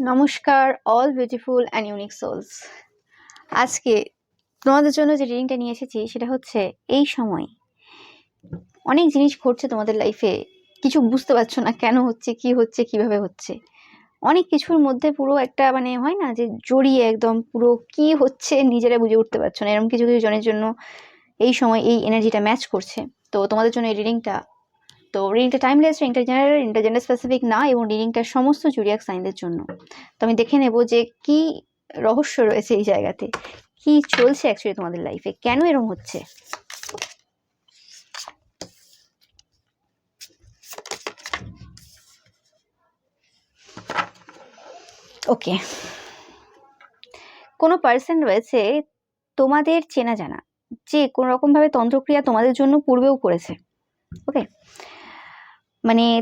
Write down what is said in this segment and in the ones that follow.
নমস্কার all beautiful and unique souls. আজকে তোমাদের জন্য যে রিডিংটা নিয়ে এসেছি সেটা হচ্ছে এই সময় অনেক জিনিস ঘটছে তোমাদের লাইফে, কিছু বুঝতে পারছো না কেন হচ্ছে, কি হচ্ছে, কিভাবে হচ্ছে। অনেক কিছুর মধ্যে পুরো একটা হয় না যে জড়িয়ে একদম পুরো কি হচ্ছে নিজেরা বুঝে উঠতে পারছো না, এরকম কিছু কিছু জনের জন্য এই সময় এই এনার্জিটা ম্যাচ করছে। তো তোমাদের জন্য এই রিডিংটা টাইমলেস, রিডিংটা জেন্ডার স্পেসিফিক না, এবং রিডিংটা সমস্ত জুডিয়াক সাইনদের জন্য। তো আমি দেখে নেব যে কি রহস্য রয়েছে এই জায়গাতে, কি চলছে অ্যাকচুয়ালি তোমাদের লাইফে, কেন এরকম হচ্ছে। ওকে, কোনো পার্সন রয়েছে তোমাদের চেনা জানা, যে কোনো রকম ভাবে তন্ত্রক্রিয়া তোমাদের জন্য পূর্বেও করেছে। ওকে,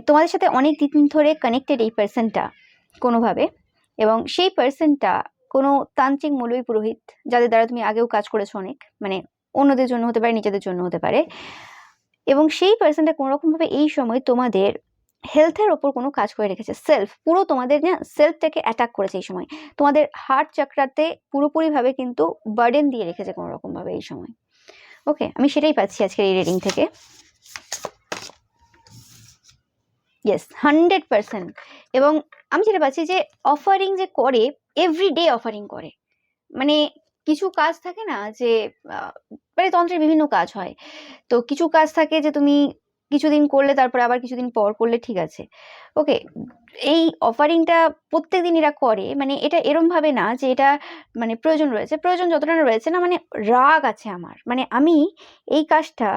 তোমাদের সাথে অনেক দিন ধরে কানেক্টেড এই পার্সনটা কোনোভাবে, এবং সেই পার্সনটা কোনো তান্ত্রিক মৌলবী পুরোহিত যাদের দ্বারা তুমি আগেও কাজ করেছো অনেক, অন্যদের জন্য হতে পারে, নিজেদের জন্য হতে পারে। এবং সেই পার্সনটা কোনো রকম ভাবে এই সময় তোমাদের হেলথের ওপর কোনো কাজ করে রেখেছে, পুরো তোমাদের না সেলফটাকে অ্যাটাক করেছে এই সময়, তোমাদের হার্ট চাকরাতে পুরোপুরিভাবে কিন্তু বার্ডেন দিয়ে রেখেছে কোনো রকম ভাবে এই সময়। ওকে, আমি সেটাই পাচ্ছি আজকের এই রিডিং থেকে। ইয়েস, 100%। এবং আমি যেটা পাচ্ছি যে অফারিং যে করে, এভরিডে অফারিং করে, কিছু কাজ থাকে না যে তন্ত্রের বিভিন্ন কাজ হয়, তো কিছু কাজ থাকে যে তুমি কিছুদিন করলে তারপরে আবার কিছুদিন পর করলে ঠিক আছে। ওকে, এই অফারিংটা প্রত্যেকদিন এরা করে, এটা এরম ভাবে না যে এটা প্রয়োজন রয়েছে, প্রয়োজন যতটা না রয়েছে না, রাগ আছে আমার, আমি এই কাজটা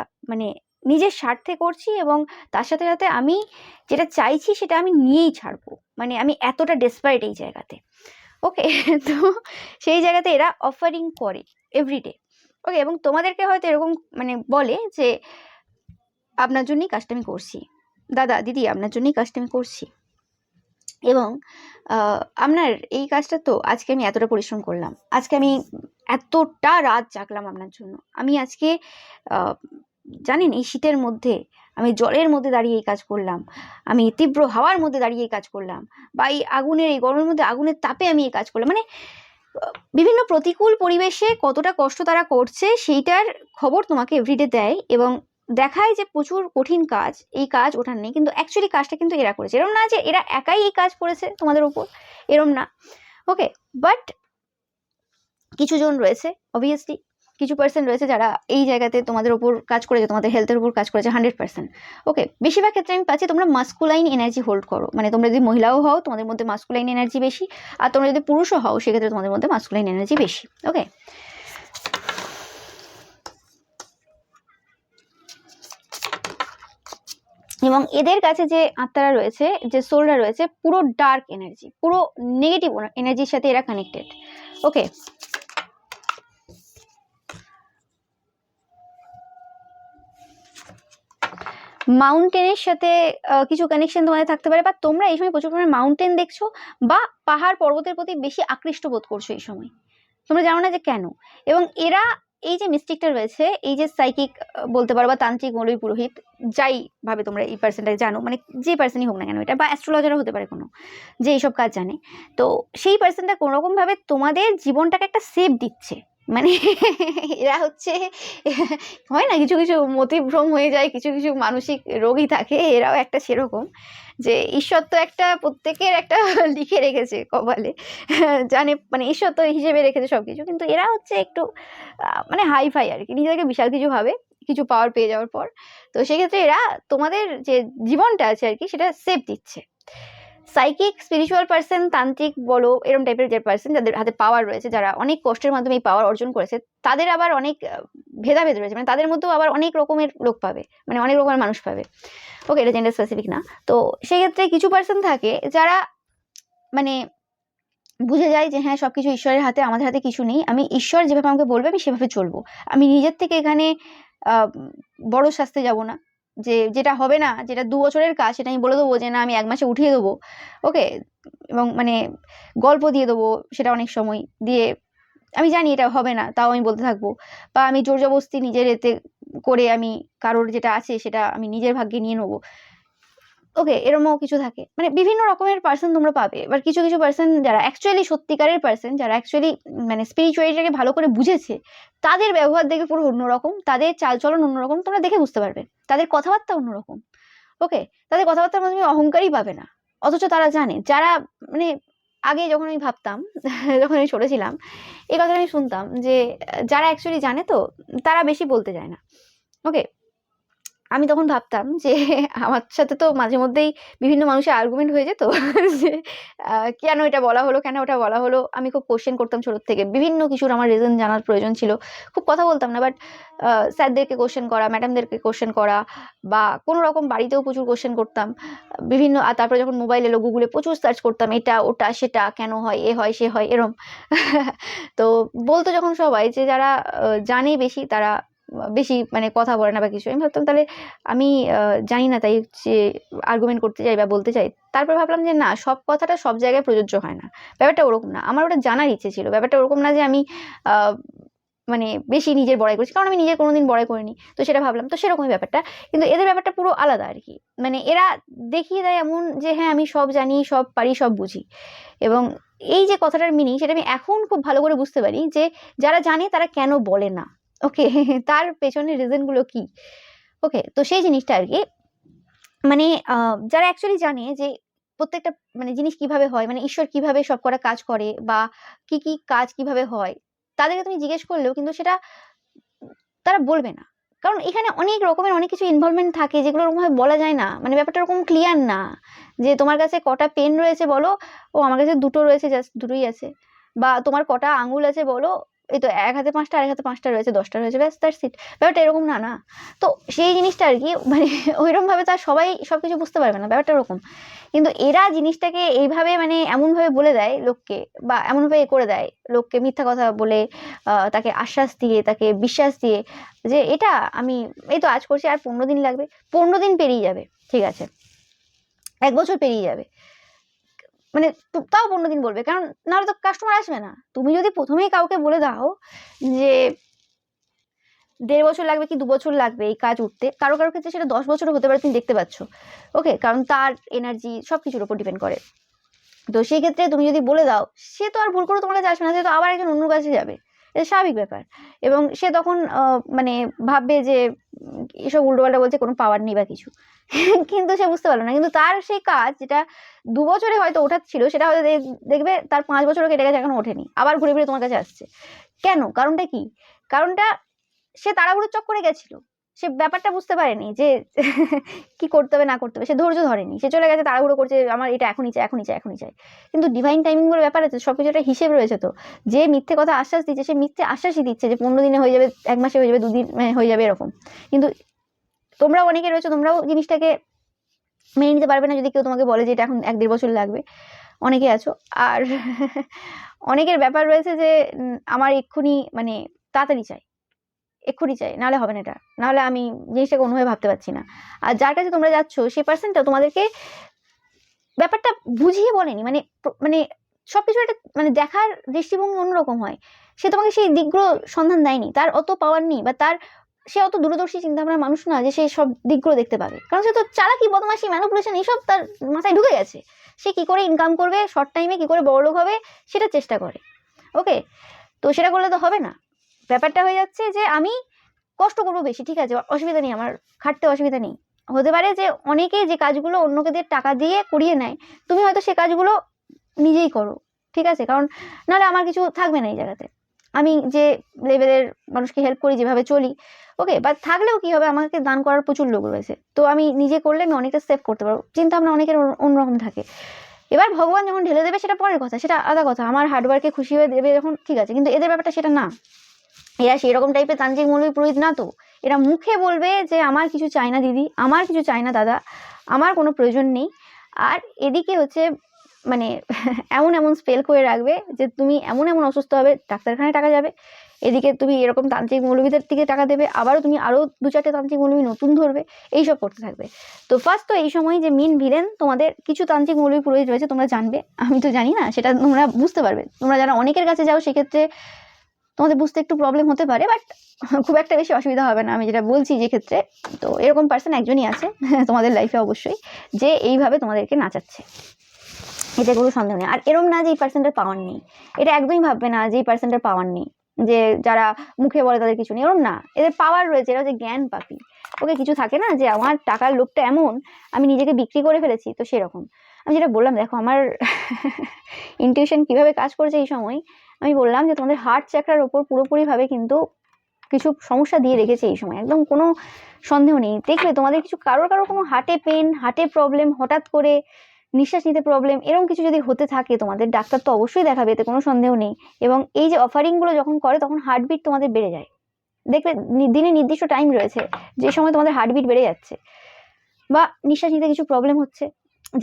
নিজের স্বার্থে করছি, এবং তার সাথে সাথে আমি যেটা চাইছি সেটা আমি নিয়েই ছাড়বো, আমি এতটা ডেসপারেট এই জায়গাতে। ওকে, তো সেই জায়গাতে এরা অফারিং করে এভরিডে। ওকে, এবং তোমাদেরকে হয়তো এরকম বলে যে আপনার জন্যই কাজটা আমি করছি, দাদা দিদি আপনার জন্যই কাজটা আমি করছি, এবং আপনার এই কাজটা তো আজকে আমি এতটা পরিশ্রম করলাম, আজকে আমি এতটা রাত জাগলাম আপনার জন্য, আমি আজকে জানেন এই শীতের মধ্যে আমি জলের মধ্যে দাঁড়িয়ে এই কাজ করলাম, আমি তীব্র হাওয়ার মধ্যে দাঁড়িয়ে এই কাজ করলাম, বা এই গরমের মধ্যে আগুনের তাপে আমি এই কাজ করলাম, বিভিন্ন প্রতিকূল পরিবেশে কতটা কষ্ট তারা করছে সেইটার খবর তোমাকে এভরিডে দেয়, এবং দেখায় যে প্রচুর কঠিন কাজ, এই কাজ ওঠার নেই, কিন্তু অ্যাকচুয়ালি কাজটা কিন্তু এরা করেছে, এরম না যে এরা একাই এই কাজ করেছে তোমাদের উপর, এরম না। ওকে, বাট কিছু জন রয়েছে, অবভিয়াসলি কিছু পার্সন রয়েছে যারা এই জায়গাতে তোমাদের উপর কাজ করেছে, তোমাদের হেলথের উপর কাজ করেছে 100%। ওকে, বেশিরভাগ ক্ষেত্রে আমি পাচ্ছি তোমরা মাস্কুলাইন এনার্জি হোল্ড করো, তোমরা যদি মহিলাও হও তোমাদের মধ্যে মাস্কুলাইন এনার্জি বেশি, আর তোমরা যদি পুরুষও হও সেক্ষেত্রে তোমাদের মধ্যে মাস্কুলাইন এনার্জি বেশি। ওকে, এবং এদের কাছে যে আত্মারা রয়েছে, যে সোলরা রয়েছে, পুরো ডার্ক এনার্জি, পুরো নেগেটিভ এনার্জির সাথে এরা কানেক্টেড। ওকে, মাউন্টেনের সাথে কিছু কানেকশন তোমাদের থাকতে পারে, বা তোমরা এই সময় প্রচুর পরিমাণে মাউন্টেন দেখছো, বা পাহাড় পর্বতের প্রতি বেশি আকৃষ্ট বোধ করছো এই সময়, তোমরা জানো না যে কেন। এবং এরা এই যে মিস্টিকটা রয়েছে, এই যে সাইকিক বলতে পারো, বা তান্ত্রিক মৌলবী পুরোহিত, যাই ভাবে তোমরা এই পার্সনটাকে জানো, যে পার্সনই হোক না কেন, এটা বা অ্যাস্ট্রোলজারও হতে পারে কোনো, যে এইসব কাজ জানে, তো সেই পার্সনটা কোনোরকম ভাবে তোমাদের জীবনটাকে একটা সেভ দিচ্ছে। এরা হচ্ছে, হয় না কিছু কিছু মতিভ্রম হয়ে যায়, কিছু কিছু মানসিক রোগী থাকে, এরাও একটা সেরকম, যে ঈশ্বর তো একটা প্রত্যেকের একটা লিখে রেখেছে কপালে, জানে, ঈশ্বর তো হিসেবে রেখেছে সবকিছু, কিন্তু এরা হচ্ছে একটু হাই ফাই আর কি, নিজেদেরকে বিশাল কিছু ভাবে কিছু পাওয়ার পেয়ে যাওয়ার পর। তো সেক্ষেত্রে এরা তোমাদের যে জীবনটা আছে আর কি সেটা সেভ দিচ্ছে। সাইকিক, স্পিরিচুয়াল পার্সন, তান্ত্রিক বলো, এরকম টাইপের যে পার্সন যাদের হাতে পাওয়ার রয়েছে, যারা অনেক কষ্টের মাধ্যমে এই পাওয়ার অর্জন করেছে, তাদের আবার অনেক ভেদাভেদ রয়েছে, তাদের মধ্যেও আবার অনেক রকমের লোক পাবে, অনেক রকমের মানুষ পাবে। ওকে, এটা জেন্ডার স্পেসিফিক না। তো সেক্ষেত্রে কিছু পার্সন থাকে যারা বুঝে যায় যে হ্যাঁ সবকিছু ঈশ্বরের হাতে, আমাদের হাতে কিছু নেই, আমি ঈশ্বর যেভাবে আমাকে বলবে আমি সেভাবে চলবো, আমি নিজের থেকে এখানে বড় শাস্তে যাব না, যে যেটা হবে না, যেটা 2 বছরের কাজ সেটা আমি বলে দেবো যে না আমি 1 মাসে উঠিয়ে দেবো। ওকে, এবং গল্প দিয়ে দেবো সেটা অনেক সময় দিয়ে, আমি জানি এটা হবে না তাও আমি বলতে থাকবো, বা আমি জোর জবরদস্তি নিজের এতে করে আমি কারোর যেটা আছে সেটা আমি নিজের ভাগ্যে নিয়ে নেবো। ওকে, এরকমও কিছু থাকে, মানে বিভিন্ন রকমের পার্সন তোমরা পাবে। এবার কিছু কিছু পার্সন যারা অ্যাকচুয়ালি সত্যিকারের পার্সন, যারা অ্যাকচুয়ালি মানে স্পিরিচুয়ালিটাকে ভালো করে বুঝেছে, তাদের ব্যবহার দেখে পুরো অন্যরকম, তাদের চালচলন অন্যরকম, তোমরা দেখে বুঝতে পারবে। তাদের কথাবার্তা অন্যরকম। ওকে, তাদের কথাবার্তার মধ্যে তুমি অহংকারই পাবে না। অথচ তারা জানে, যারা মানে আগে যখন আমি ভাবতাম যখন আমি ছোট ছিলাম, এই কথাটা আমি শুনতাম যে যারা অ্যাকচুয়ালি জানে তো তারা বেশি বলতে যায় না। ওকে, আমি তখন ভাবতাম যে আমার সাথে তো মাঝে মধ্যেই বিভিন্ন মানুষের আর্গুমেন্ট হয়ে যেত যে কেন এটা বলা হলো, কেন ওটা বলা হলো। আমি খুব কোশ্চেন করতাম ছোট থেকে, বিভিন্ন কিছুর আমার রিজন জানার প্রয়োজন ছিল। খুব কথা বলতাম না, বাট স্যারদেরকে কোশ্চেন করা, ম্যাডামদেরকে কোশ্চেন করা, বা কোনো রকম বাড়িতেও প্রচুর কোশ্চেন করতাম বিভিন্ন। আর তারপরে যখন মোবাইল এলো, গুগলে প্রচুর সার্চ করতাম, এটা ওটা সেটা কেন হয়, এ হয় সে হয় এরম। তো বলতো যখন সবাই যে যারা জানে বেশি তারা বেশি মানে কথা বলে না বা কিছু, আমি ভাবতাম তাহলে আমি জানি না তাই হচ্ছে আর্গুমেন্ট করতে চাই বা বলতে চাই। তারপর ভাবলাম যে না, সব কথাটা সব জায়গায় প্রযোজ্য হয় না। ব্যাপারটা ওরকম না, আমার ওটা জানার ইচ্ছে ছিল। ব্যাপারটা ওরকম না যে আমি মানে বেশি নিজের বড়াই করছি, কারণ আমি নিজের কোনোদিন বড়াই করিনি, তো সেটা ভাবলাম। তো সেরকমই ব্যাপারটা, কিন্তু এদের ব্যাপারটা পুরো আলাদা আর কি। মানে এরা দেখিয়ে দেয় এমন যে হ্যাঁ আমি সব জানি, সব পারি, সব বুঝি। এবং এই যে কথাটার মিনিং, সেটা আমি এখন খুব ভালো করে বুঝতে পারি যে যারা জানে তারা কেন বলে না। ওকে, তার পেছনের রিজনগুলো কি। ওকে, তো সেই জিনিসটা আর কি। মানে যারা অ্যাকচুয়ালি জানে যে প্রত্যেকটা মানে জিনিস কিভাবে হয়, মানে ঈশ্বর কিভাবে সব কটা কাজ করে, বা কি কি কাজ কিভাবে হয়, তাদেরকে তুমি জিজ্ঞেস করলেও কিন্তু সেটা তারা বলবে না। কারণ এখানে অনেক রকমের অনেক কিছু ইনভলভমেন্ট থাকে যেগুলো ওরকমভাবে বলা যায় না। মানে ব্যাপারটা ওরকম ক্লিয়ার না যে তোমার কাছে কটা পেন রয়েছে বলো, ও আমার কাছে দুটো রয়েছে, জাস্ট দুটোই আছে। বা তোমার কটা আঙুল আছে বলো, এই তো এক হাতে পাঁচটা, আরেক হাতে পাঁচটা রয়েছে, 10টা রয়েছে, ব্যাস দ্যাটস ইট। ব্যাপারটা এরকম না না। তো সেই জিনিসটা আর কি, মানে ওইরকম ভাবে তার সবাই সবকিছু বুঝতে পারবে না, ব্যাপারটা ওরকম। কিন্তু এরা জিনিসটাকে এইভাবে মানে এমনভাবে বলে দেয় লোককে, বা এমনভাবে এ করে দেয় লোককে, মিথ্যা কথা বলে তাকে আশ্বাস দিয়ে, তাকে বিশ্বাস দিয়ে যে এটা আমি এই তো আজ করছি, আর 15 দিন লাগবে, 15 দিন পেরিয়ে যাবে, ঠিক আছে, 1 বছর পেরিয়ে যাবে, মানে তাও 15 দিন বলবে, কারণ নাহলে তো কাস্টমার আসবে না। তুমি যদি প্রথমেই কাউকে বলে দাও যে 1.5 বছর লাগবে কি 2 বছর লাগবে এই কাজ উঠতে, কারো কারো ক্ষেত্রে সেটা 10 বছরও হতে পারে, তুমি দেখতে পাচ্ছ। ওকে, কারণ তার এনার্জি সবকিছুর উপর ডিপেন্ড করে। তো সেই ক্ষেত্রে তুমি যদি বলে দাও, সে তো আর ভুল করে তোমার কাছে আসবে না, সে তো আবার একজন অন্য কাছে যাবে, এটা স্বাভাবিক ব্যাপার। এবং সে তখন মানে ভাববে যে এসব উল্টোপাল্টা বলছে, কোনো পাওয়ার নেই বা কিছু। কিন্তু সে বুঝতে পারলো না, কিন্তু তার সেই কাজ যেটা 2 বছরে হয়তো ওঠার ছিল, সেটা হয়তো দেখবে তার 5 বছরও কেটে গেছে, এখনো ওঠেনি, আবার ঘুরে ফিরে তোমার কাছে আসছে। কেন? কারণটা কি? কারণটা সে তাড়াহুড়োর চক্করে গেছিল। সে ব্যাপারটা বুঝতে পারেনি যে কি করতে হবে না করতে হবে, সে ধৈর্য ধরেনি, সে চলে গেছে তাড়াহুড়ো করছে, আমার এটা এখনই চাই, এখনই চাই, এখনই চাই। কিন্তু ডিভাইন টাইমিং বলে ব্যাপার আছে, সবকিছু একটা হিসেব রয়েছে। তো যে মিথ্যে কথা আশ্বাস দিচ্ছে, সে মিথ্যে আশ্বাসই দিচ্ছে যে 15 দিনে হয়ে যাবে, 1 মাসে হয়ে যাবে, 2 দিন হয়ে যাবে, এরকম। কিন্তু তোমরাও অনেকে রয়েছে, তোমরাও জিনিসটাকে মেনে নিতে পারবে না যদি কেউ তোমাকে বলে যে এটা এখন 1-1.5 বছর লাগবে। অনেকে আছো। আর অনেকের ব্যাপার রয়েছে যে আমার এক্ষুনি মানে তাড়াতাড়ি চাই, এক্ষুনি চাই, নাহলে হবে না, এটা নাহলে আমি জিনিসটাকে অন্যভাবে ভাবতে পারছি না। আর যার কাছে তোমরা যাচ্ছ, সেই পার্সনটা তোমাদেরকে ব্যাপারটা বুঝিয়ে বলেনি, মানে মানে সবকিছু একটা মানে দেখার দৃষ্টিভঙ্গি অন্যরকম হয়। সে তোমাকে সেই দিকগুলো সন্ধান দেয়নি, তার অত পাওয়ার নেই, বা তার সে অত দূরদর্শী চিন্তাভাবনার মানুষ না যে সে সব দিকগুলো দেখতে পাবে। কারণ সে তো চালাকি, বদমাশি, ম্যানিপুলেশন এইসব তার মাথায় ঢুকে গেছে। সে কি করে ইনকাম করবে, শর্ট টাইমে কি করে বড়লোক হবে, সেটা চেষ্টা করে। ওকে, তো সেটা করলে তো হবে না। ব্যাপারটা হয়ে যাচ্ছে যে আমি কষ্ট করবো বেশি, ঠিক আছে, অসুবিধা নেই, আমার খাটতে অসুবিধা নেই। হতে পারে যে অনেকে যে কাজগুলো অন্যকে দিয়ে টাকা দিয়ে করিয়ে নেয়, তুমি হয়তো সে কাজগুলো নিজেই করো, ঠিক আছে, কারণ নাহলে আমার কিছু থাকবে না এই জায়গাতে। আমি যে লেভেলের মানুষকে হেল্প করি, যেভাবে চলি, ওকে, বা থাকলেও কি হবে, আমাকে দান করার প্রচুর লোক রয়েছে, তো আমি নিজে করলে আমি অনেকটা সেভ করতে পারবো। চিন্তা ভাবনা অনেকের অন্যরকম থাকে। এবার ভগবান যখন ঢেলে দেবে সেটা পরের কথা, সেটা আলাদা কথা, আমার হার্ডওয়ার্কে খুশি হয়ে দেবে যখন, ঠিক আছে, কিন্তু এদের ব্যাপারটা সেটা না। এরা সেই রকম টাইপের তান্ত্রিক মৌলবী পুরোহিত না। তো এরা মুখে বলবে যে আমার কিছু চাই না দিদি, আমার কিছু চাই না দাদা, আমার কোনো প্রয়োজন নেই। আর এদিকে হচ্ছে মানে এমন এমন স্পেল করে রাখবে যে তুমি এমন এমন অসুস্থ হবে, ডাক্তারখানায় টাকা যাবে, এদিকে তুমি এরকম তান্ত্রিক মৌলবীদের দিকে টাকা দেবে, আবারও তুমি আরও 2-4টে তান্ত্রিক মৌলবী নতুন ধরবে, এইসব করতে থাকবে। তো ফার্স্ট তো এই সময় যে মেন ভিলেন তোমাদের কিছু তান্ত্রিক মৌলবী পুরোহিত রয়েছে, তোমরা জানবে, আমি তো জানি না, সেটা তোমরা বুঝতে পারবে। তোমরা যারা অনেকের কাছে যাও, সেক্ষেত্রে তোমাদের বুঝতে একটু প্রবলেম হতে পারে, বাট খুব একটা বেশি অসুবিধা হবে না আমি যেটা বলছি যে ক্ষেত্রে। তো এরকম পার্সন একজনই আছে তোমাদের লাইফে অবশ্যই, যে এইভাবে তোমাদেরকে নাচাচ্ছে, এটা কোনো সন্দেহ নেই। আর এরম না যে এই পার্সনটার পাওয়ার নেই, এটা একদমই ভাববে না যে এই পার্সনটার পাওয়ার নেই, যে যারা মুখে বলে তাদের কিছু নেই, এরম না, এদের পাওয়ার রয়েছে, এরা যে জ্ঞান পাপি। ওকে, কিছু থাকে না যে আমার টাকার লোভটা এমন, আমি নিজেকে বিক্রি করে ফেলেছি, তো সেরকম। আমি যেটা বললাম, দেখো আমার ইনটিউশন কিভাবে কাজ করেছে এই সময়, আমি বললাম যে তোমাদের হার্ট চাকরার ওপর পুরোপুরিভাবে কিন্তু কিছু সমস্যা দিয়ে রেখেছে এই সময়, একদম কোনো সন্দেহ নেই। দেখবে তোমাদের কিছু কারোর কোনো হার্টে পেন, হার্টে প্রবলেম, হঠাৎ করে নিঃশ্বাস নিতে প্রবলেম, এরকম কিছু যদি হতে থাকে তোমাদের, ডাক্তার তো অবশ্যই দেখাবে, এতে কোনো সন্দেহ নেই। এবং এই যে অফারিংগুলো যখন করে তখন হার্টবিট তোমাদের বেড়ে যায়। দেখবে দিনে নির্দিষ্ট টাইম রয়েছে যে সময় তোমাদের হার্টবিট বেড়ে যাচ্ছে, বা নিঃশ্বাস নিতে কিছু প্রবলেম হচ্ছে।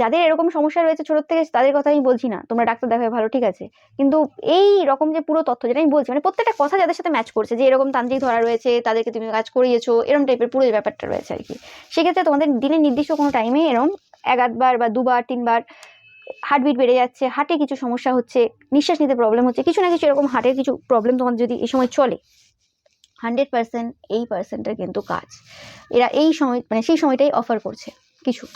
যাদের এরকম সমস্যা রয়েছে ছোট থেকে, তাদের কথা আমি বলছি না, তোমরা ডাক্তার দেখাবে ভালো, ঠিক আছে, কিন্তু এই রকম যে পুরো তথ্য যেটা আমি বলছি, মানে প্রত্যেকটা কথা যাদের সাথে ম্যাচ করছে, যে এরকম তান্ত্রিক ধরা রয়েছে, তাদেরকে তুমি কাজ করিয়েছো, এরকম টাইপের পুরো ব্যাপারটা রয়েছে আর কি, সেক্ষেত্রে তোমাদের দিনে নির্দিষ্ট কোনো টাইমে এরকম 1-8 বার বা 2 বার 3 বার হার্টবিট বেড়ে যাচ্ছে, হার্টে কিছু সমস্যা হচ্ছে, নিঃশ্বাস নিতে প্রবলেম হচ্ছে, কিছু না কিছু এরকম হার্টের কিছু প্রবলেম তোমাদের যদি এই সময় চলে, 100% এই পার্সেন্টের কিন্তু কাজ, এরা এই সময় মানে সেই সময়টাই অফার করছে কিছু।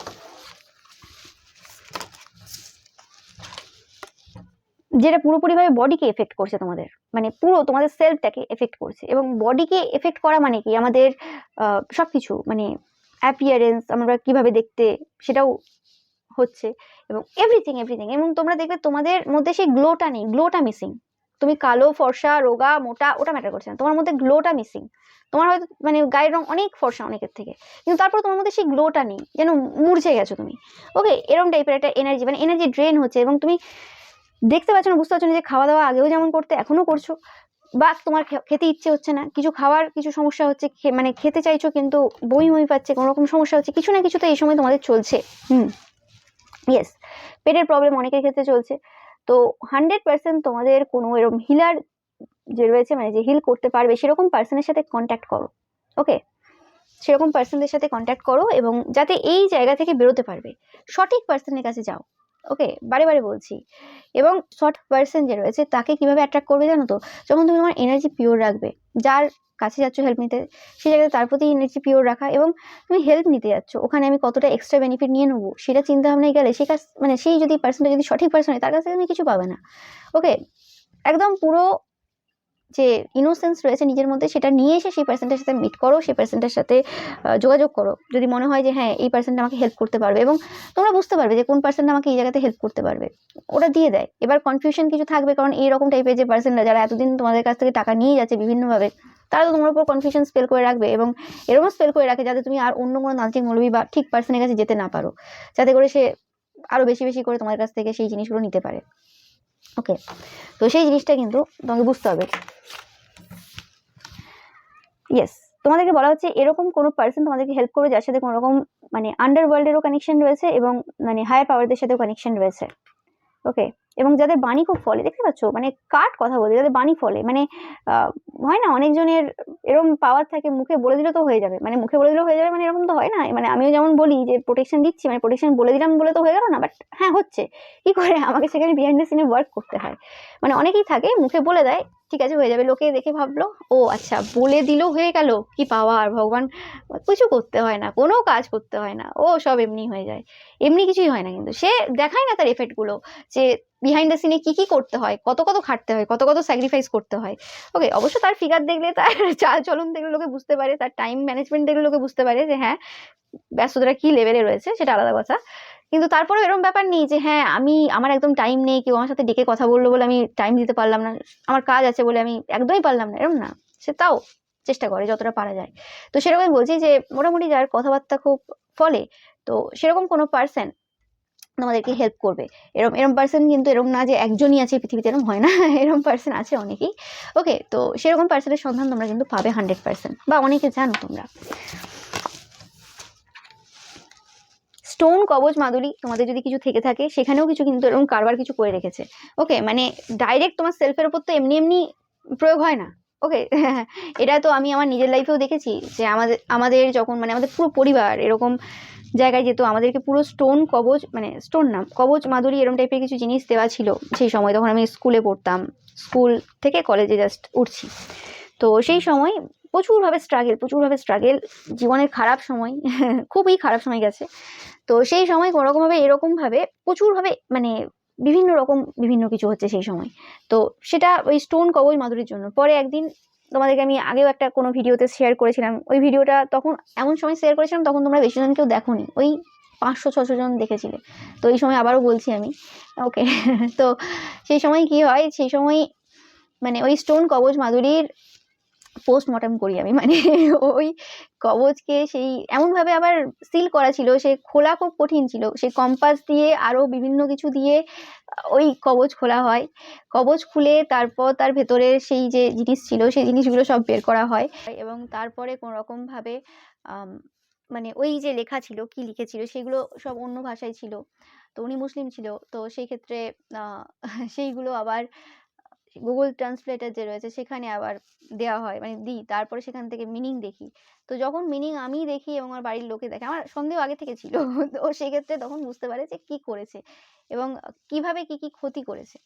যেটা পুরোপুরিভাবে বডিকে এফেক্ট করছে তোমাদের, মানে পুরো তোমাদের সেলফটাকে এফেক্ট করছে। এবং বডিকে এফেক্ট করা মানে কি, আমাদের সবকিছু, মানে অ্যাপিয়ারেন্স, আমরা কিভাবে দেখতে, সেটাও হচ্ছে, এবং এভরিথিং। এবং তোমরা দেখবে তোমাদের মধ্যে সেই গ্লোটা নেই, গ্লোটা মিসিং। তুমি কালো, ফর্সা, রোগা, মোটা, ওটা ম্যাটার করছে না, তোমার মধ্যে গ্লোটা মিসিং। তোমার হয়তো মানে গায়ের রং অনেক ফর্সা অনেকের থেকে, কিন্তু তারপর তোমার মধ্যে সেই গ্লোটা নেই, যেন মূর্ছে গেছো তুমি। ওকে, এরকম টাইপের একটা এনার্জি, মানে এনার্জি ড্রেন হচ্ছে, এবং তুমি দেখতে পাচ্ছ না, বুঝতে পারছো না যে খাওয়া দাওয়া আগেও যেমন করতে এখনো করছো, বা তোমার খেতে ইচ্ছে হচ্ছে না, কিছু খাওয়ার কিছু সমস্যা হচ্ছে, মানে খেতে চাইছো কিন্তু বমি পাচ্ছে, কোনো রকম সমস্যা হচ্ছে, কিছু না কিছু তো এই সময় তোমাদের চলছে। ইয়েস, পেটের প্রবলেম অনেকের ক্ষেত্রে চলছে। তো 100% তোমাদের কোনো এরকম হিলার যে রয়েছে, মানে যে হিল করতে পারবে সেরকম পার্সনের সাথে কন্ট্যাক্ট করো। ওকে, সেরকম পার্সনদের সাথে কন্ট্যাক্ট করো, এবং যাতে এই জায়গা থেকে বেরোতে পারবে, সঠিক পার্সনের কাছে যাও। ওকে, বারে বারে বলছি। এবং সঠিক পার্সন যে রয়েছে তাকে কিভাবে অ্যাট্রাক্ট করবে জানো তো, যখন তুমি তোমার এনার্জি পিওর রাখবে, যার কাছে যাচ্ছ হেল্প নিতে, সেই জায়গায় তার প্রতি এনার্জি পিওর রাখা, এবং তুমি হেল্প নিতে যাচ্ছ, ওখানে আমি কতটা এক্সট্রা বেনিফিট নিয়ে নেবো সেটা চিন্তা ভাবনায় গেলে, সে কাজ মানে সেই যদি পার্সনটা যদি সঠিক পার্সন হয়, তার কাছ থেকে তুমি কিছু পাবে না। ওকে, একদম পুরো যে ইনোসেন্স রয়েছে নিজের মধ্যে, সেটা নিয়ে এসে সেই পার্সনটার সাথে মিট করো, সেই পার্সনটার সাথে যোগাযোগ করো, যদি মনে হয় যে হ্যাঁ এই পার্সনটা আমাকে হেল্প করতে পারবে, এবং তোমরা বুঝতে পারবে যে কোন পার্সনটা আমাকে এই জায়গাতে হেল্প করতে পারবে, ওটা দিয়ে দেয়। এবার কনফিউশন কিছু থাকবে, কারণ এইরকম টাইপের যে পার্সনরা, যারা এতদিন তোমাদের কাছ থেকে টাকা নিয়ে যাচ্ছে বিভিন্নভাবে, তারা তো তোমার উপর কনফিউশন স্পেল করে রাখবে, এবং এরকম স্পেল করে রাখে যাতে তুমি আর অন্য কোনো তান্ত্রিক মৌলবি বা ঠিক পার্সনের কাছে যেতে না পারো, যাতে করে সে আরো বেশি বেশি করে তোমার কাছ থেকে সেই জিনিসগুলো নিতে পারে। ওকে, তো সেই জিনিসটা কিন্তু তোমাকে বুঝতে হবে। ইয়েস, তোমাদেরকে বলা হচ্ছে এরকম কোনো পার্সন তোমাদেরকে হেল্প করবে যার সাথে কোনো রকম মানে আন্ডারওয়ার্ল্ডেরও কানেকশন রয়েছে, এবং মানে হায়ার পাওয়ারদের সাথেও কানেকশন রয়েছে। ওকে, এবং যাদের বাণী খুব ফলে, দেখতে পাচ্ছ, মানে কাট কথা বলতে যাদের বাণী ফলে, মানে হয় না অনেকজনের এরকম পাওয়ার থাকে, মুখে বলে দিলে তো হয়ে যাবে, মানে মুখে বলে দিলেও হয়ে যাবে, মানে এরকম তো হয় না। মানে আমিও যেমন বলি যে প্রোটেকশন দিচ্ছি, মানে প্রোটেকশন বলে দিলাম বলে তো হয়ে গেল না, বাট হ্যাঁ হচ্ছে কি করে, আমাকে সেখানে বিহাইন্ড দ্য সিনে ওয়ার্ক করতে হয়। মানে অনেকেই থাকে মুখে বলে দেয় ঠিক আছে হয়ে যাবে, লোকে দেখে ভাবলো ও আচ্ছা বলে দিলেও হয়ে গেল, কি পাওয়ার ভগবান, কিছু করতে হয় না, কোনো কাজ করতে হয় না, ও সব এমনি হয়ে যায়। এমনি কিছুই হয় না, কিন্তু সে দেখায় না তার এফেক্টগুলো, যে বিহাইন্ড দ্য সিনে কি কি করতে হয়, কত কত খাটতে হয়, কত কত স্যাক্রিফাইস করতে হয়। ওকে, অবশ্য তার ফিগার দেখলে, তার চাল চলন দেখলে লোকে বুঝতে পারে, তার টাইম ম্যানেজমেন্ট দেখলে লোকে বুঝতে পারে যে হ্যাঁ ব্যস্ততাটা কি লেভেলে রয়েছে, সেটা আলাদা কথা। কিন্তু তারপরেও এরকম ব্যাপার নেই যে হ্যাঁ আমার একদম টাইম নেই, কেউ আমার সাথে ডেকে কথা বললো বলে আমি টাইম দিতে পারলাম না, আমার কাজ আছে বলে আমি একদমই পারলাম না, এরকম না। সে তাও চেষ্টা করে যতটা পারা যায়। তো সেরকম বলছি যে মোটামুটি যার কথাবার্তা খুব ফলে, তো সেরকম কোনো পার্সন তোমাদেরকে হেল্প করবে। এরকম পার্সন কিন্তু এরকম না যে একজনই আছে পৃথিবীতে, এরকম হয় না, এরকম পার্সন আছে অনেকেই। ওকে, তো সেরকম পার্সনের সন্ধান তোমরা কিন্তু পাবে 100%, বা অনেকে জানো তোমরা। স্টোন কবজ মাদুলি তোমাদের যদি কিছু থেকে থাকে, সেখানেও কিছু কিন্তু এরকম কারবার কিছু করে রেখেছে। ওকে, মানে ডাইরেক্ট তোমার সেলফের উপর তো এমনি এমনি প্রয়োগ হয় না। ওকে, এটা তো আমি আমার নিজের লাইফেও দেখেছি যে আমাদের যখন মানে আমাদের পুরো পরিবার এরকম জায়গায় যেত, আমাদেরকে পুরো স্টোন কবচ, মানে স্টোন না, কবচ মাদুরি এরকম টাইপের কিছু জিনিস দেওয়া ছিল সেই সময়। তখন আমি স্কুলে পড়তাম, স্কুল থেকে কলেজে জাস্ট উঠছি। তো সেই সময় প্রচুরভাবে স্ট্রাগেল, জীবনের খারাপ সময় খুবই খারাপ সময় গেছে। তো সেই সময় কোনোরকমভাবে এরকমভাবে প্রচুরভাবে মানে বিভিন্ন রকম বিভিন্ন কিছু হচ্ছে সেই সময়। তো সেটা ওই স্টোন কবচ মাদুরির জন্য। পরে একদিন তোমাদেরকে আমি আগেও একটা কোনো ভিডিওতে শেয়ার করেছিলাম, ওই ভিডিওটা তখন এমন সময় শেয়ার করেছিলাম তখন তোমরা বেশি জন কেউ দেখোনি, ওই 500-600 জন দেখেছিলে। তো এই সময় আবারও বলছি আমি, ওকে। তো সেই সময় কি হয়, সেই সময় মানে ওই স্টোন কবচ মাদুরির পোস্টমর্টম করি আমি, মানে ওই কবচকে সেই এমনভাবে আবার সিল করা ছিল, সে খোলা খুব কঠিন ছিল, সে কম্পাস দিয়ে আরো বিভিন্ন কিছু দিয়ে ওই কবচ খোলা হয়। কবচ খুলে তারপর তার ভেতরে সেই যে জিনিস ছিল সেই জিনিসগুলো সব বের করা হয়, এবং তারপরে কোনো রকম ভাবে মানে ওই যে লেখা ছিল, কি লিখেছিল সেগুলো সব অন্য ভাষায় ছিল। তো উনি মুসলিম ছিল, তো সেই ক্ষেত্রে সেইগুলো আবার গুগল ট্রান্সলেটার যে রয়েছে সেখানে আবার দেওয়া হয়, মানে দিই, তারপরে সেখান থেকে মিনিং দেখি। তো যখন মিনিং আমি দেখি এবং আমার বাড়ির লোকে দেখে, আমার সন্দেহ আগে থেকে ছিল। তো সেক্ষেত্রে তখন বুঝতে পারে যে কি করেছে এবং কিভাবে কি কি ক্ষতি করেছে।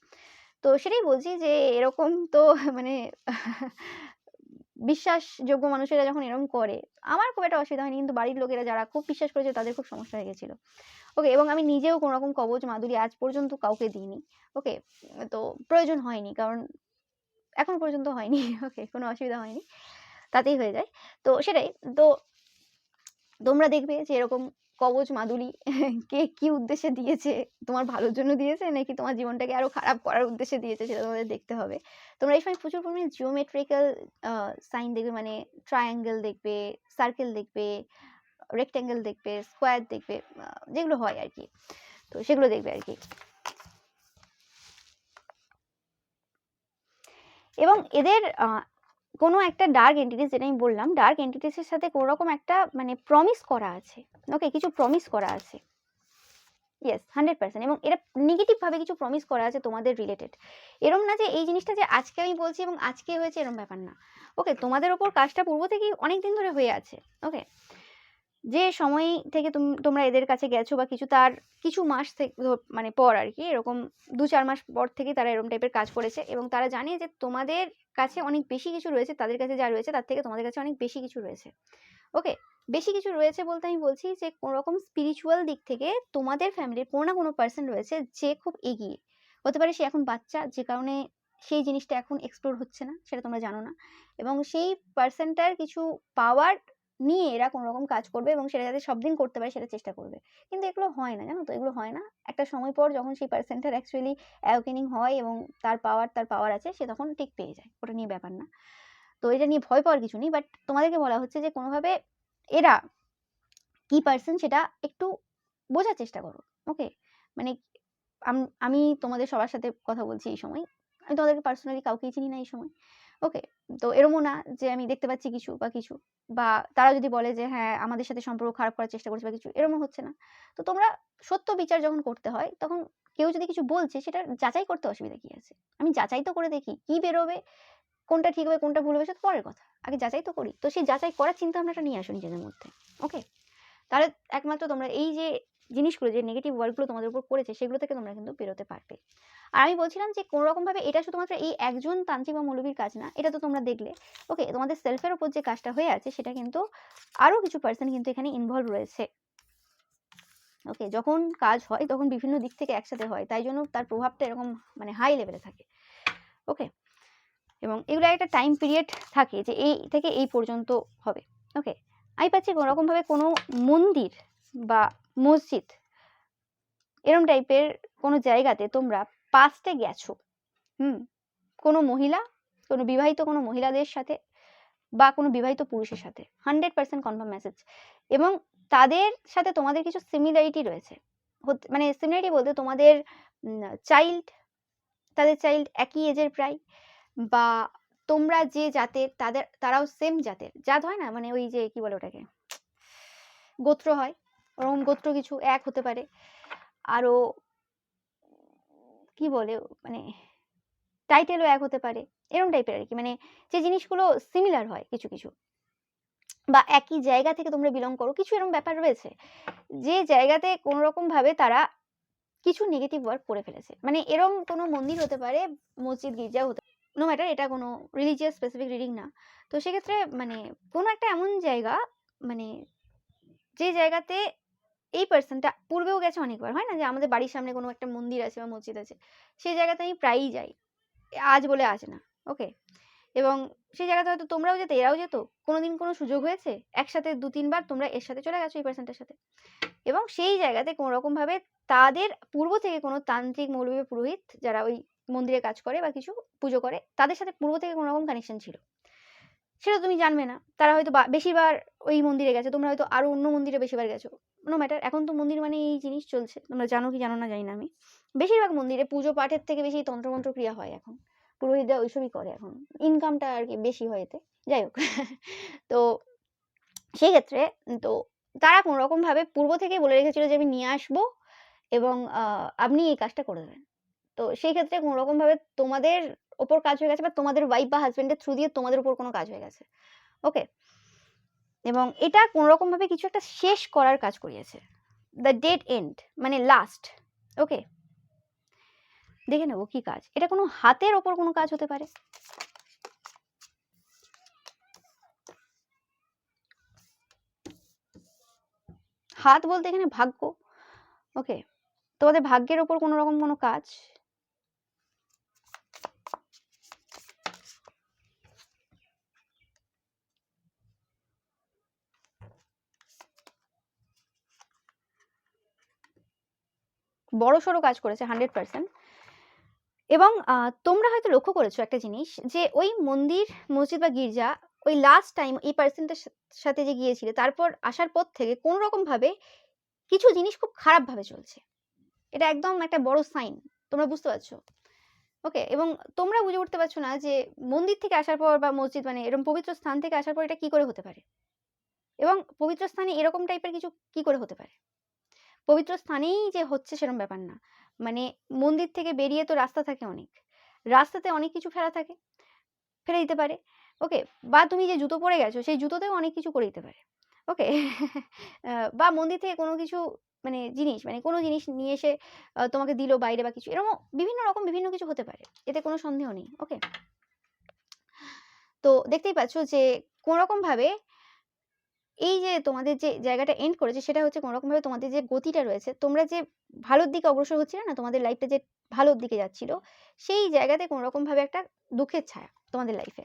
তো সেটাই বলছি যে এরকম তো মানে বিশ্বাসযোগ্য মানুষেরা যখন এরকম করে, আমার খুব একটা অসুবিধা হয়নি, কিন্তু বাড়ির লোকেরা যারা খুব বিশ্বাস করেছে তাদের খুব সমস্যা হয়ে গেছিল। ওকে, এবং আমি নিজেও কোনো রকম কবচ মাদুরি আজ পর্যন্ত কাউকে দিইনি। ওকে, তো প্রয়োজন হয়নি, কারণ এখন পর্যন্ত হয়নি। ওকে, কোনো অসুবিধা হয়নি, তাতেই হয়ে যায়। তো সেটাই। তো তোমরা দেখবে যে এরকম কবচ মাদুরি কে কি উদ্দেশ্যে দিয়েছে, তোমার ভালোর জন্য দিয়েছে নাকি তোমার জীবনটাকে আরো খারাপ করার উদ্দেশ্যে দিয়েছে, সেটা তোমাদের দেখতে হবে। তোমরা এই সময় প্রচুর পরিমাণে জিওমেট্রিক্যাল সাইন দেখবে, মানে ট্রায়াঙ্গেল দেখবে, সার্কেল দেখবে, রেক্ট্যাঙ্গেল দেখবে, স্কোয়ার দেখবে, যেগুলো হয় আর কি, তো সেগুলো দেখবে আর কি। এবং এদের কোনো একটা ডার্ক এন্টিটিস, যেটা আমি বললাম, ডার্ক এন্টিটিসের সাথে কোনো রকম একটা মানে প্রমিস করা আছে। ওকে, কিছু প্রমিস করা আছে, ইয়েস 100%। এবং এটা নেগেটিভ ভাবে কিছু প্রমিস করা আছে তোমাদের রিলেটেড। এরম না যে এই জিনিসটা যে আজকে আমি বলছি এবং আজকে হয়েছে, এরম ব্যাপার না। ওকে, তোমাদের ওপর কাজটা পূর্ব থেকেই অনেক দিন ধরে হয়ে আছে। ওকে, যে সময় থেকে তোমরা এদের কাছে গেছো বা কিছু, তার কিছু মাস থেকে মানে পর আর কি, এরকম 2-4 মাস পর থেকে তারা এরকম টাইপের কাজ করেছে, এবং তারা জানে যে তোমাদের কাছে অনেক বেশি কিছু রয়েছে, তাদের কাছে যা রয়েছে তার থেকে তোমাদের কাছে অনেক বেশি কিছু রয়েছে। ওকে, বেশি কিছু রয়েছে বলতে আমি বলছি যে কোনো রকম স্পিরিচুয়াল দিক থেকে তোমাদের ফ্যামিলির কোনো না কোনো পার্সন রয়েছে যে খুব এগিয়ে। হতে পারে সে এখন বাচ্চা, যে কারণে সেই জিনিসটা এখন এক্সপ্লোর হচ্ছে না, সেটা তোমরা জানো না, এবং সেই পার্সনটার কিছু পাওয়ার নিয়ে এরা কোনো রকম কাজ করবে এবং সেটা যাতে সব দিন করতে পারে সেটা চেষ্টা করবে। কিন্তু এগুলো হয় না, জানো তো, এগুলো হয় না। একটা সময় পর যখন সেই পার্সনটার অ্যাকচুয়ালি অ্যাওকেনিং হয় এবং তার পাওয়ার আছে, সে তখন ঠিক পেয়ে যায়, ওটা নিয়ে ব্যাপার না। তো এটা নিয়ে ভয় পাওয়ার কিছু নেই, বাট তোমাদেরকে বলা হচ্ছে যে কোনোভাবে এরা কি পার্সন সেটা একটু বোঝার চেষ্টা করো। ওকে, মানে আমি তোমাদের সবার সাথে কথা বলছি এই সময়, আমি তোমাদেরকে পার্সোনালি কাউকেই চিনি না এই সময়। ওকে, তো এরমও না যে আমি দেখতে পাচ্ছি কিছু বা কিছু, বা তারা যদি বলে যে হ্যাঁ আমাদের সাথে সম্পর্ক খারাপ করার চেষ্টা করছে বা কিছু, এরমও হচ্ছে না। তো তোমরা সত্য বিচার যখন করতে হয় তখন কেউ যদি কিছু বলছে সেটা যাচাই করতে অসুবিধা কি আছে। আমি যাচাই তো করে দেখি কি বেরোবে, কোনটা ঠিক হবে কোনটা ভুল হবে সেটা পরের কথা, আগে যাচাই তো করি। তো সেই যাচাই করার চিন্তা ভাবনাটা নিয়ে আসো নিজেদের মধ্যে। ওকে, তাহলে একমাত্র তোমরা এই যে জিনিসগুলো, যে নেগেটিভ ওয়ার্ডগুলো তোমাদের উপর পড়েছে, সেগুলো থেকে তোমরা কিন্তু বেরোতে পারবে। আর আমি বলছিলাম যে কোনো রকম ভাবে এটা শুধুমাত্র এই একজন তান্ত্রিক বা মৌলবীর কাজ না, এটা তো তোমরা দেখলে। ওকে, তোমাদের সেলফের উপর যে কাজটা হয়ে আছে সেটা কিন্তু আরো কিছু পার্সন কিন্তু এখানে ইনভলভ রয়েছে। ওকে, যখন কাজ হয় তখন বিভিন্ন দিক থেকে একসাথে হয়, তাই জন্য তার প্রভাবটা এরকম মানে হাই লেভেলে থাকে। ওকে, এবং এগুলো একটা টাইম পিরিয়ড থাকে যে এই থেকে এই পর্যন্ত হবে। ওকে, আমি পাচ্ছি কোনোরকমভাবে কোনো মন্দির বা মসজিদ এরম টাইপের কোনো জায়গাতে তোমরা পাস্টে গেছো, কোনো মহিলা, কোনো বিবাহিত কোনো মহিলাদের সাথে বা কোনো বিবাহিত পুরুষের সাথে, 100% কনফার্ম মেসেজ। এবং তাদের সাথে তোমাদের কিছু সিমিলারিটি রয়েছে, মানে সিমিলারিটি বলতে তোমাদের চাইল্ড, তাদের চাইল্ড একই এজের প্রায়, বা তোমরা যে জাতের তারাও সেম জাতের, জাত হয় না, মানে ওই যে কি বলে ওটাকে, গোত্র হয়, ওরকম গোত্র কিছু এক হতে পারে। আরো কি বলে, মানে টাইটেলও এক হতে পারে, এরকম টাইপের আর কি, মানে যে জিনিসগুলো সিমিলার হয় কিছু কিছু। বা একই জায়গা থেকে তোমরা বিলং করো, কিছু এরকম ব্যাপার রয়েছে যে জায়গাতে কোনো রকম ভাবে তারা কিছু নেগেটিভ ওয়ার্ক করে ফেলেছে। মানে এরম কোনো মন্দির হতে পারে, মসজিদ, গির্জাও হতে পারে, নো ম্যাটার, এটা কোনো রিলিজিয়াস স্পেসিফিক রিডিং না। তো সেক্ষেত্রে মানে কোনো একটা এমন জায়গা, মানে যে জায়গাতে এই পার্সনটা পূর্বেও গেছে অনেকবার, হয় না যে আমাদের বাড়ির সামনে কোনো একটা মন্দির আছে বা মসজিদ আছে, সেই জায়গাতে আমি প্রায়ই যাই, আজ বলে আজ না, ওকে। এবং সেই জায়গাতে হয়তো তোমরাও যেতে, এরাও যেত, কোনোদিন কোনো সুযোগ হয়েছে একসাথে ২-৩ বার তোমরা এর সাথে চলে গেছো এই পার্সনটার সাথে, এবং সেই জায়গাতে কোনো রকম ভাবে তাদের পূর্ব থেকে কোনো তান্ত্রিক, মৌলবী, পুরোহিত যারা ওই মন্দিরে কাজ করে বা কিছু পুজো করে, তাদের সাথে পূর্ব থেকে কোনো রকম কানেকশন ছিল, সেটা তুমি জানবে না। তারা হয়তো বেশিবার ওই মন্দিরে গেছে, তোমরা হয়তো আরো অন্য মন্দিরে বেশিবার গেছো, নো ম্যাটার। এখন তো মন্দির মানে এই জিনিস চলছে, তোমরা জানো কি জানো না জানি না আমি, বেশিরভাগ মন্দিরে পুজো পাঠের থেকে বেশি তন্ত্রমন্ত্র ক্রিয়া হয় এখন, পুরোহিতরা ওইসবই করে এখন, ইনকামটা আর কি বেশি হয় এতে, যাই হোক। তো সেই ক্ষেত্রে তো তারা কোনো রকম ভাবে পূর্ব থেকেই বলে রেখেছিল যে আমি নিয়ে আসবো এবং আপনি এই কাজটা করে দেবেন। তো সেই ক্ষেত্রে কোনো রকম ভাবে তোমাদের ওপর কাজ হয়ে গেছে, বা তোমাদের ওয়াইফ বা হাসব্যান্ডের থ্রু দিয়ে তোমাদের উপর কোনো কাজ হয়ে গেছে, ওকে। এবং এটা কোনো রকম ভাবে কিছু একটা শেষ করার কাজ করিয়েছে, দ্য ডেড এন্ড, মানে লাস্ট, ওকে। দেখে নেবো কি কাজ, এটা কোনো হাতের ওপর কোনো কাজ হতে পারে, হাত বলতে এখানে ভাগ্য, ওকে, তোমাদের ভাগ্যের ওপর কোনো রকম কোনো কাজ। বড়সড় কাজ করেছে 100%। এবং তোমরা হয়তো লক্ষ্য করেছো একটা জিনিস, যে ওই মন্দির, মসজিদ বা গির্জা ওই লাস্ট টাইম এই পার্সনটার সাথে যে গিয়েছিলে, তারপর আসার পর থেকে কোনো রকম ভাবে কিছু জিনিস খুব খারাপ ভাবে চলছে, এটা একদম একটা বড় সাইন, তোমরা বুঝতে পারছো, ওকে। এবং তোমরা বুঝে উঠতে পারছো না যে মন্দির থেকে আসার পর বা মসজিদ, মানে এরকম পবিত্র স্থান থেকে আসার পর এটা কি করে হতে পারে, এবং পবিত্র স্থানে এরকম টাইপের কিছু কি করে হতে পারে। পবিত্র স্থানেই যে হচ্ছে সেরকম ব্যাপার না, মানে মন্দির থেকে বেরিয়ে তো রাস্তা থাকে অনেক, রাস্তাতে অনেক কিছু ফেলা থাকে, ফেলে দিতে পারে, ওকে। বা তুমি যে জুতো পরে গেছো সেই জুতোতেও অনেক কিছু করে দিতে পারে, ওকে। বা মন্দির থেকে কোনো কিছু, মানে জিনিস, মানে কোনো জিনিস নিয়ে এসে তোমাকে দিল বাইরে বা কিছু, এরকম বিভিন্ন রকম বিভিন্ন কিছু হতে পারে, এতে কোনো সন্দেহ নেই, ওকে। তো দেখতেই পাচ্ছ যে কোনো রকম ভাবে এই যে তোমাদের যে জায়গাটা এন্ড করেছে, সেটা হচ্ছে কোনো রকম ভাবে তোমাদের যে গতিটা রয়েছে, তোমরা যে ভালোর দিকে অগ্রসর হচ্ছিলে না, তোমাদের লাইফটা যে ভালোর দিকে যাচ্ছিল, সেই জায়গাতে কোনো রকম ভাবে একটা দুঃখের ছায়া তোমাদের লাইফে,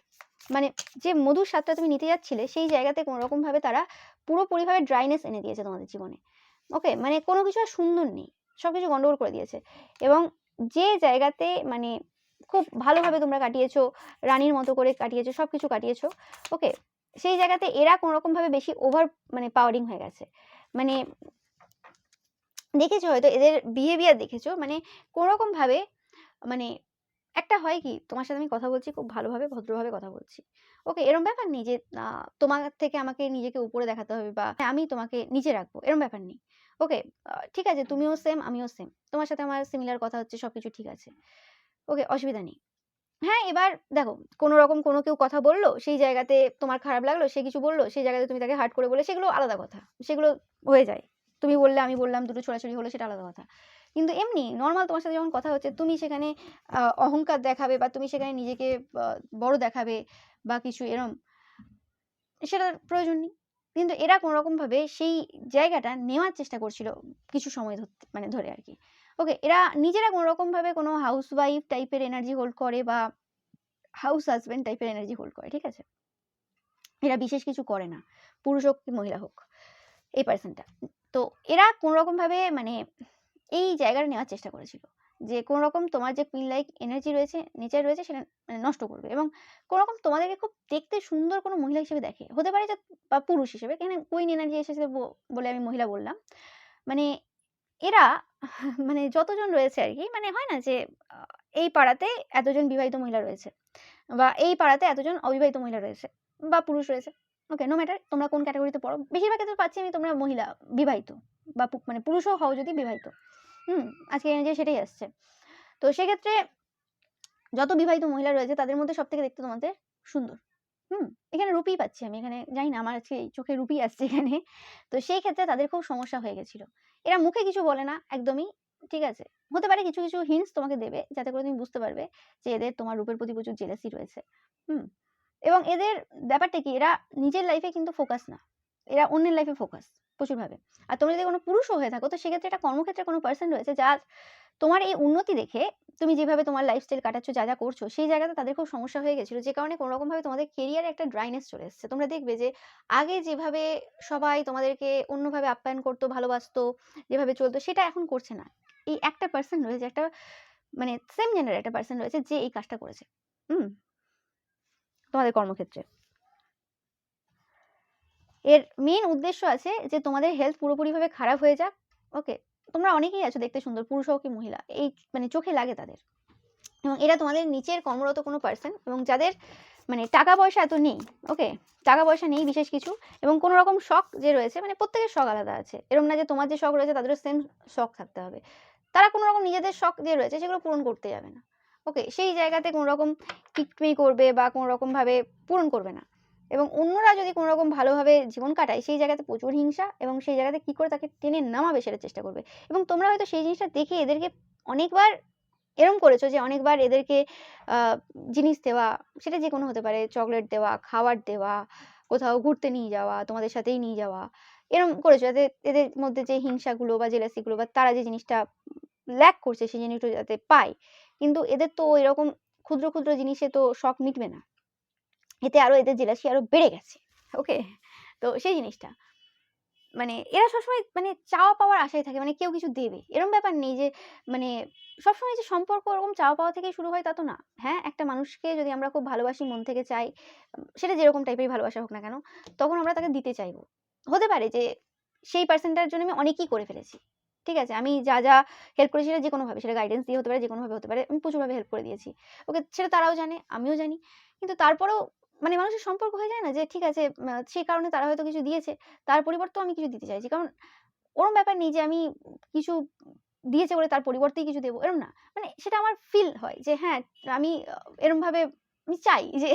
মানে যে মধুর স্বাদটা তুমি নিতে যাচ্ছিলে, সেই জায়গাতে কোনো রকম ভাবে তারা পুরোপুরিভাবে ড্রাইনেস এনে দিয়েছে তোমাদের জীবনে, ওকে। মানে কোনো কিছু আর সুন্দর নেই, সবকিছু গন্ডগোল করে দিয়েছে। এবং যে জায়গাতে মানে খুব ভালোভাবে তোমরা কাটিয়েছো, রানীর মতো করে কাটিয়েছো, সবকিছু কাটিয়েছো, ওকে, সেই জায়গাতে এরা কোনো রকম ভাবে বেশি ওভার, মানে পাওয়ারিং হয়ে গেছে। মানে দেখেছো হয়তো এদের বিহেভিয়ার দেখেছো, মানে কোনো রকম ভাবে, মানে একটা হয় কি, তোমার সাথে আমি কথা বলছি খুব ভালোভাবে ভদ্রভাবে কথা বলছি, ওকে, এরকম ব্যাপার নেই যে তোমার থেকে আমাকে নিজেকে উপরে দেখাতে হবে বা আমি তোমাকে নিচে রাখবো, এরকম ব্যাপার নেই, ওকে। ঠিক আছে, তুমিও সেম আমিও সেম, তোমার সাথে আমার সিমিলার কথা হচ্ছে, সবকিছু ঠিক আছে, ওকে, অসুবিধা নেই। হ্যাঁ, এবার দেখো কোনো রকম কোনো কেউ কথা বললো, সেই জায়গাতে তোমার খারাপ লাগলো, সে কিছু বললো, সেই জায়গাতে তুমি তাকে হার্ট করে বললে, সেগুলো আলাদা কথা, সেগুলো হয়ে যায়, তুমি বললে আমি বললাম, দুটো ছোড়াছুড়ি হলো, সেটা আলাদা কথা। কিন্তু এমনি নর্মাল তোমার সাথে যখন কথা হচ্ছে, তুমি সেখানে অহংকার দেখাবে বা তুমি সেখানে নিজেকে বড় দেখাবে বা কিছু এরম, সেটার প্রয়োজন নেই। কিন্তু এরা কোনো রকম ভাবে সেই জায়গাটা নেওয়ার চেষ্টা করছিল কিছু সময় ধরতে, মানে ধরে আর কি, ওকে। এরা নিজেরা কোনো রকম ভাবে কোনো হাউস ওয়াইফ টাইপের এনার্জি হোল্ড করে বা হাউস হাজবেন্ড টাইপের এনার্জি হোল্ড করে, ঠিক আছে। এরা বিশেষ কিছু করে না, পুরুষ হোক কি মহিলা হোক, এই পার্সনটা। তো এরা কোনো রকম ভাবে মানে এই জায়গাটা নেওয়ার চেষ্টা করেছিল, যে কোনো রকম তোমার যে কুইন লাইক এনার্জি রয়েছে, নেচার রয়েছে, সেটা মানে নষ্ট করবে, এবং কোনো রকম তোমাদেরকে খুব দেখতে সুন্দর কোনো মহিলা হিসেবে দেখে, হতে পারে যে বা পুরুষ হিসেবে, এখানে কুইন এনার্জি এসেছে বলে আমি মহিলা বললাম। মানে এরা মানে যতজন রয়েছে আর কি, মানে হয় না যে এই পাড়াতে এতজন বিবাহিত মহিলা রয়েছে, বা এই পাড়াতে এতজন অবিবাহিত মহিলা রয়েছে বা পুরুষ রয়েছে, ওকে, নো ম্যাটার তোমরা কোন ক্যাটাগরিতে পড়ো, বেশিরভাগ ক্ষেত্রে পাচ্ছি আমি তোমরা মহিলা বিবাহিত, বা মানে পুরুষও হও যদি বিবাহিত, আজকে এনে যে সেটাই আসছে। তো সেক্ষেত্রে যত বিবাহিত মহিলা রয়েছে তাদের মধ্যে সব থেকে দেখতে তোমাদের সুন্দর, এখানে রুপি পাচ্ছি আমি, এখানে জানি না আমার আজকে চোখে রুপি আসছে এখানে। তো সেই ক্ষেত্রে তাদের খুব সমস্যা হয়ে গেছিল। এরা মুখে কিছু বলে না একদমই, ঠিক আছে? হতে পারে কিছু, কিছু হিন্টস তোমাকে দেবে যাতে করে তুমি বুঝতে পারবে যে এদের তোমার রূপের প্রতি প্রচুর জেলাসি রয়েছে। হুম? এবং এদের ব্যাপারটা কি, এরা নিজের লাইফে কিন্তু ফোকাস না। এরা অন্যের লাইফে ফোকাস প্রচুরভাবে। আর তোমরা যদি কোনো পুরুষও হয়ে থাকো তো সেক্ষেত্রে এটা কর্মক্ষেত্রে কোনো পার্সন রয়েছে যার তোমার এই উন্নতি দেখে তুমি যেভাবে তোমার লাইফস্টাইল কাটাচ্ছ, যা, যা করছো সেই জায়গাতে তাদের খুব সমস্যা হয়ে গেছিল। যে কারণে কোনরকমভাবে তোমাদের কেরিয়ারে একটা ড্রাইনেস চলে এসেছে। তোমরা দেখবে যে আগে যেভাবে সবাই তোমাদেরকে অন্যভাবে আপ্যায়ন করতো, ভালোবাসতো, যেভাবে চলতো সেটা এখন করছে না। এই একটা পার্সন রয়েছে, একটা মানে সেম জেন্ডারের একটা পার্সন রয়েছে যে এই কাজটা করেছে। হুম? তোমাদের কর্মক্ষেত্রে। এর মেইন উদ্দেশ্য আছে যে তোমাদের হেলথ পুরোপুরিভাবে খারাপ হয়ে যাক। ওকে? তোমরা অনেকেই আছো দেখতে সুন্দর, পুরুষ হোক কি মহিলা। এই মানে চোখে লাগে তাদের। এবং এরা তোমাদের নিচের কর্মরত কোনো পার্সন এবং যাদের মানে টাকা পয়সা এত নেই। ওকে? টাকা পয়সা নেই বিশেষ কিছু এবং কোনো রকম শখ যে রয়েছে, মানে প্রত্যেকের শখ আলাদা আছে। এরকম না যে তোমার যে শখ রয়েছে তাদেরও সেম শখ থাকতে হবে। তারা কোনো রকম নিজেদের শখ যে রয়েছে সেগুলো পূরণ করতে যাবে না। ওকে? সেই জায়গাতে কোনো রকম কিকমি করবে বা কোনো রকমভাবে পূরণ করবে না। এবং অন্যরা যদি কোনো রকম ভালোভাবে জীবন কাটায় সেই জায়গাতে প্রচুর হিংসা এবং সেই জায়গাতে কি করে তাকে টেনে নামাবে সেটার চেষ্টা করবে। এবং তোমরা হয়তো সেই জিনিসটা দেখে এদেরকে অনেকবার এরম করেছো যে অনেকবার এদেরকে আ জিনিস দেওয়া, সেটা যেকোনো হতে পারে। চকোলেট দেওয়া, খাবার দেওয়া, কোথাও ঘুরতে নিয়ে যাওয়া, তোমাদের সাথেই নিয়ে যাওয়া। এরম করেছো যাতে এদের মধ্যে যে হিংসাগুলো বা জেলাসি গুলো বা তারা যে জিনিসটা ল্যাক করছে সেই জিনিসটা যাতে পায়। কিন্তু এদের তো এরকম ক্ষুদ্র, ক্ষুদ্র জিনিসে তো শখ মিটবে না। এতে আরো এদের জেলাসি আরো বেড়ে গেছে। ওকে? তো সেই জিনিসটা। মানে এরা সবসময় মানে চাওয়া পাওয়ার আশায় থাকে। মানে কেউ কিছু দেবে। এরম ব্যাপার নেই যে মানে সবসময় যে সম্পর্ক ওরকম চাওয়া পাওয়া থেকেই শুরু হয় তা তো না। হ্যাঁ, একটা মানুষকে যদি আমরা খুব ভালোবাসি, মন থেকে চাই, সেটা যেরকম টাইপেরই ভালোবাসা হোক না কেন, তখন আমরা তাকে দিতে চাইবো। হতে পারে যে সেই পার্সনটার জন্য আমি অনেকই করে ফেলেছি। ঠিক আছে? আমি যা, যা হেল্প করেছি সেটা যেকোনোভাবে, সেটা গাইডেন্স দিয়ে হতে পারে, যেকোনোভাবে হতে পারে। আমি প্রচুরভাবে হেল্প করে দিয়েছি। ওকে? সেটা তারাও জানে, আমিও জানি। কিন্তু তারপরেও মানে মানুষের সম্পর্ক হয়ে যায় না যে ঠিক আছে সেই কারণে তারা হয়তো কিছু দিয়েছে। তার পরিবর্তেও আমি কিছু দিতে চাইছি। কারণ ওরম ব্যাপার নেই যে আমি কিছু দিয়েছে বলে তার পরিবর্তেই কিছু দেব, এরম না। মানে সেটা আমার ফিল হয় যে হ্যাঁ, আমি এরমভাবে আমি চাই যে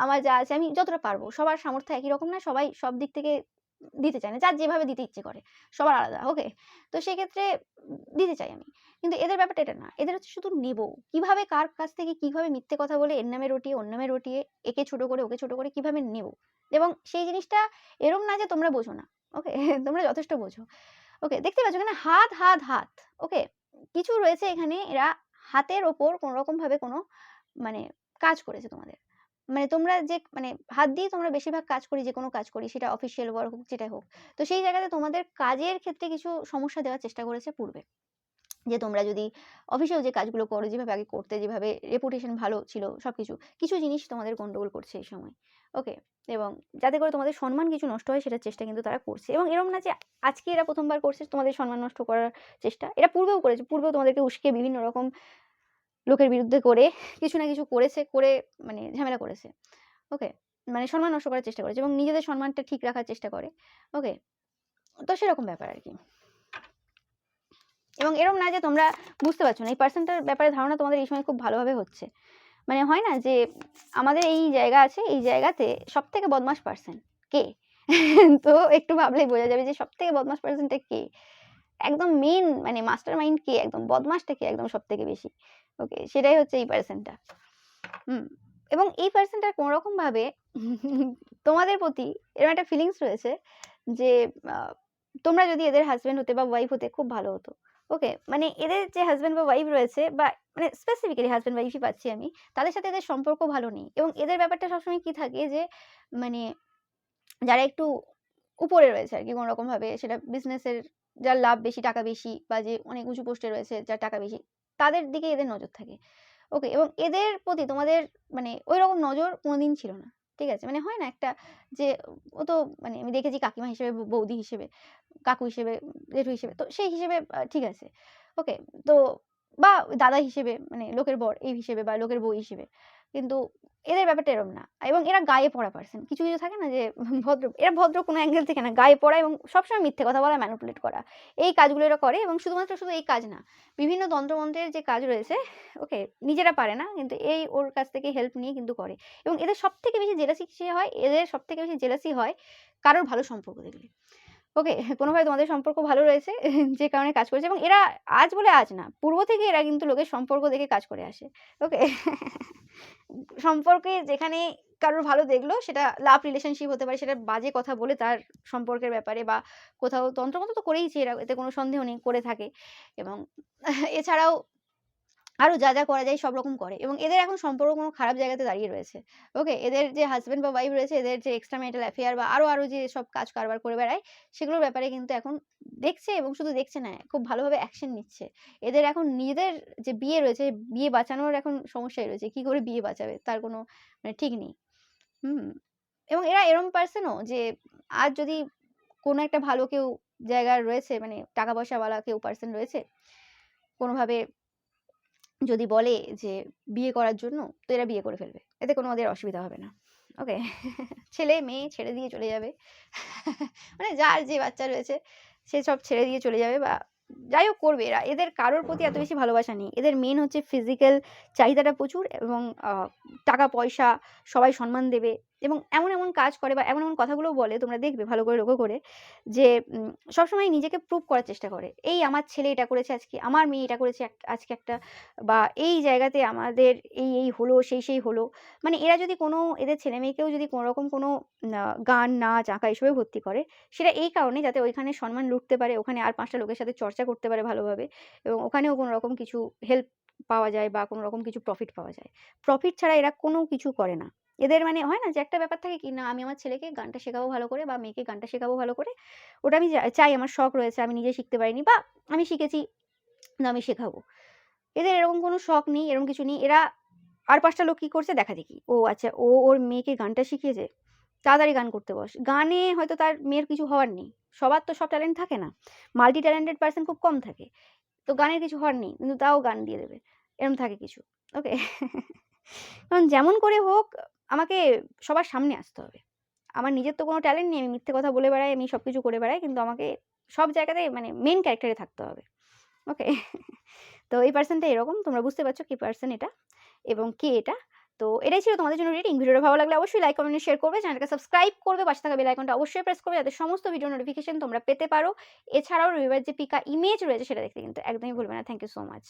আমার যা আছে আমি যতটা পারবো। সবার সামর্থ্য একই রকম না, সবাই সব দিক থেকে দিতে চায় না। যার যেভাবে দিতে ইচ্ছে করে। সবার আলাদা, ওকে? তো সেক্ষেত্রে দিতে চাই আমি। কিন্তু এদের ব্যাপারটা এটা না। এদের হচ্ছে শুধু নেবো। কিভাবে কার কাছ থেকে কিভাবে মিথ্যে কথা বলে এর নামে রটিয়ে, ওর নামে রটিয়ে, একে ছোট করে, ওকে ছোট করে কিভাবে নেবো। এবং সেই জিনিসটা এরম না যে তোমরা বোঝো না। ওকে? তোমরা যথেষ্ট বোঝো। ওকে? দেখতে পাচ্ছ এখানে হাত, হাত, হাত। ওকে? কিছু রয়েছে এখানে, এরা হাতের ওপর কোনরকমভাবে কোনো মানে কাজ করেছে তোমাদের। মানে তোমরা যে মানে হাত দিয়েই তোমরা বেশিরভাগ কাজ করি, যেকোনো কাজ করি সেটা অফিসিয়াল ওয়ার্ক হোক, যেটাই হোক। তো সেই জায়গাতে তোমাদের কাজের ক্ষেত্রে কিছু সমস্যা দেওয়ার চেষ্টা করেছে পূর্বে। যে তোমরা যদি অফিসেও যে কাজগুলো করো, যেভাবে আগে করতে, যেভাবে রেপুটেশন ভালো ছিল সবকিছু, কিছু জিনিস তোমাদের গন্ডগোল করছে এই সময়। ওকে? এবং যাতে করে তোমাদের সম্মান কিছু নষ্ট হয় সেটার চেষ্টা কিন্তু তারা করছে। এবং এরম না যে আজকে এরা ১ম বার করছে তোমাদের সম্মান নষ্ট করার চেষ্টা। এরা পূর্বেও করেছে। পূর্বেও তোমাদেরকে উস্কে বিভিন্ন রকম লোকের বিরুদ্ধে করে কিছু না কিছু করেছে, করে মানে ঝামেলা করেছে। ওকে? মানে সম্মান নষ্ট করার চেষ্টা করেছে এবং নিজেদের সম্মানটা ঠিক রাখার চেষ্টা করে। ওকে? তো সেরকম ব্যাপার আরকি। এবং এরম না যে তোমরা বুঝতে পারছো না। এই পার্সনটার ব্যাপারে ধারণা তোমাদের এই সময় খুব ভালোভাবে হচ্ছে। মানে হয় না যে আমাদের এই জায়গা আছে, এই জায়গাতে সবথেকে বদমাশ পার্সন কে? তো একটু ভাবলেই বোঝা যাবে যে সবথেকে বদমাশ পার্সনটা কে? একদম মেইন মানে মাস্টার মাইন্ড কে? একদম বদমাশটা কে একদম সবথেকে বেশি? ওকে? সেটাই হচ্ছে এই পার্সনটা। হুম। এবং এই পার্সনটার কোনরকমভাবে তোমাদের প্রতি এরকম একটা ফিলিংস রয়েছে যে আ তোমরা যদি এদের হাসব্যান্ড হতে বা ওয়াইফ হতে খুব ভালো হতো। ওকে? মানে এদের যে হাসব্যান্ড বা ওয়াইফ রয়েছে বা মানে স্পেসিফিক্যালি হাসব্যান্ড ওয়াইফই পাচ্ছি আমি। তাদের সাথে এদের সম্পর্ক ভালো নেই। এবং এদের ব্যাপারটা সবসময় কি থাকে যে মানে যারা একটু উপরে রয়েছে আরকি কোনরকমভাবে, সেটা বিজনেসের যার লাভ বেশি, টাকা বেশি বা যে অনেক উঁচু পোস্টে রয়েছে, যার টাকা বেশি, তাদের দিকে এদের নজর থাকে। ওকে? এবং এদের প্রতি তোমাদের মানে ঐরকম নজর কোনদিন ছিল না। ঠিক আছে? মানে হয় না একটা যে ও তো মানে আমি দেখেছি কাকিমা হিসেবে, বৌদি হিসেবে, কাকু হিসেবে, জেঠু হিসেবে। তো সেই হিসেবে ঠিক আছে। ওকে? তো বা দাদা হিসেবে, মানে লোকের বর এই হিসেবে বা লোকের বউ হিসেবে। কিন্তু এদের ব্যাপারটা এরম না। এবং এরা গায়ে পড়া পারসন। কিছু, কিছু থাকে না যে এরা ভদ্র কোনো অ্যাঙ্গেল থেকে না। গায়ে পড়া এবং সবসময় মিথ্যে কথা বলা, ম্যানিপুলেট করা। এই কাজগুলো এরা করে এবং শুধু এই কাজ না। বিভিন্ন তন্ত্রমন্ত্রের যে কাজ রয়েছে, ওকে? নিজেরা পারে না। কিন্তু এই ওর কাছ থেকে হেল্প নিয়ে কিন্তু করে। এবং এদের সবথেকে বেশি জেলাসি কিসে হয়? এদের সবথেকে বেশি জেলাসি হয় কারোর ভালো সম্পর্ক দেখলে। ওকে? কোনোভাবে তোমাদের সম্পর্ক ভালো রয়েছে যে কারণে কাজ করেছে এবং এরা আজ বলে আজ না। পূর্ব থেকে এরা কিন্তু লোকের সম্পর্ক দেখে কাজ করে আসে। ওকে? সম্পর্কে যেখানে কারোর ভালো দেখলো সেটা লাভ রিলেশনশিপ হতে পারে, সেটা বাজে কথা বলে তার সম্পর্কের ব্যাপারে বা কোথাও তন্ত্রমন্ত্র তো করেইছে এরা, এতে কোনো সন্দেহ নেই, করে থাকে। এবং এছাড়াও আরো যা, যা করা যায় সব রকম করে এবং এদের এখন সম্পর্ক কোনো খারাপ জায়গাতে দাঁড়িয়ে রয়েছে। ওকে? এদের যে হাসব্যান্ড বা ওয়াইফ রয়েছে, এদের যে এক্সট্রা ম্যারিটাল অ্যাফেয়ার বা আরো যে সব কাজ কারবার করে বেড়ায়, সেগুলোর ব্যাপারে কিন্তু এখন দেখছে এবং শুধু দেখছে না, খুব ভালোভাবে অ্যাকশন নিচ্ছে। এদের এখন নিজেদের যে বিয়ে রয়েছে, বিয়ে বাঁচানোর এখন সমস্যায় রয়েছে। কি করে বিয়ে বাঁচাবে? তার কোনো মানে ঠিক নেই। হুম? এবং এরা এরম পারসনও যে আজ যদি কোনো একটা ভালো কেউ জায়গায় রয়েছে, মানে টাকা পয়সাওয়ালা কেউ পারসন রয়েছে, কোনোভাবে যদি বলে যে বিয়ে করার জন্য, তো এরা বিয়ে করে ফেলবে। এতে কোনো ওদের অসুবিধা হবে না। ওকে? ছেলে মেয়ে ছেড়ে দিয়ে চলে যাবে। মানে যার যে বাচ্চা রয়েছে সে সব ছেড়ে দিয়ে চলে যাবে বা যাই হোক করবে এরা। এদের কারোর প্রতি এত বেশি ভালোবাসা নেই। এদের মেইন হচ্ছে ফিজিক্যাল চাহিদাটা প্রচুর এবং টাকা-পয়সা, সবাই সম্মান দেবে এবং এমন কাজ করে বা এমন কথাগুলোও বলে, তোমরা দেখবে ভালো করে লক্ষ্য করে যে সবসময় নিজেকে প্রুভ করার চেষ্টা করে। এই আমার ছেলে এটা করেছে আজকে, আমার মেয়ে এটা করেছে আজকে একটা, বা এই জায়গাতে আমাদের এই হলো, সেই হলো। মানে এরা যদি কোনো এদের ছেলেমেয়েকেও যদি কোনোরকম কোনো গান, নাচ, আঁকা এসবে ভর্তি করে, সেটা এই কারণে যাতে ওইখানে সম্মান লুটতে পারে, ওখানে আর ৫ টা লোকের সাথে চর্চা করতে পারে ভালোভাবে এবং ওখানেও কোনোরকম কিছু হেল্প পাওয়া যায় বা কোনোরকম কিছু প্রফিট পাওয়া যায়। প্রফিট ছাড়া এরা কোনো কিছু করে না। এদের মানে হয় না যে একটা ব্যাপার থাকে কি না, আমি আমার ছেলেকে গানটা শেখাবো ভালো করে বা মেয়েকে গানটা শেখাবো ভালো করে। ওটা আমি চাই, আমার শখ রয়েছে, আমি নিজে শিখতে পারিনি বা আমি শিখেছি, না আমি শেখাবো। এদের এরকম কোনো শখ নেই, এরকম কিছু নেই। এরা আর ৫ টা লোক কি করছে দেখাদেখি। ও আচ্ছা, ও ওর মেয়েকে গানটা শিখিয়েছে। তাড়াতাড়ি গান করতে বস। গানে হয়তো তার মেয়ের কিছু হওয়ার নেই। সবার তো সব ট্যালেন্ট থাকে না। মাল্টি ট্যালেন্টেড পারসন খুব কম থাকে। তো গানের কিছু হওয়ার নেই। কিন্তু তাও গান দিয়ে দেবে। এরম থাকে কিছু। ওকে? কারণ যেমন করে হোক আমাকে সবার সামনে আসতে হবে। আমার নিজের তো কোনো ট্যালেন্ট নেই। আমি মিথ্যে কথা বলে বেড়াই, আমি সবকিছু করে বেড়াই। কিন্তু আমাকে সব জায়গাতে মানে মেইন ক্যারেক্টার এ থাকতে হবে। ওকে? তো এই পারসনটা এরকম। তোমরা বুঝতে পারছো কি পারসন এটা এবং কে এটা। তো এটাই ছিল তোমাদের জন্য রিডিং। ভিডিওটা ভালো লাগলে অবশ্যই লাইক, কমেন্ট, শেয়ার করবে। চ্যানেলটাকে সাবস্ক্রাইব করবে। পাশে থাকা বেল আইকনটা অবশ্যই প্রেস করবে যাতে সমস্ত ভিডিও নোটিফিকেশন তোমরা পেতে পারো। এছাড়াও রবিবার যে পিকা ইমেজ রয়েছে সেটা দেখতে কিন্তু একদমই ভুলবে না। Thank you so much.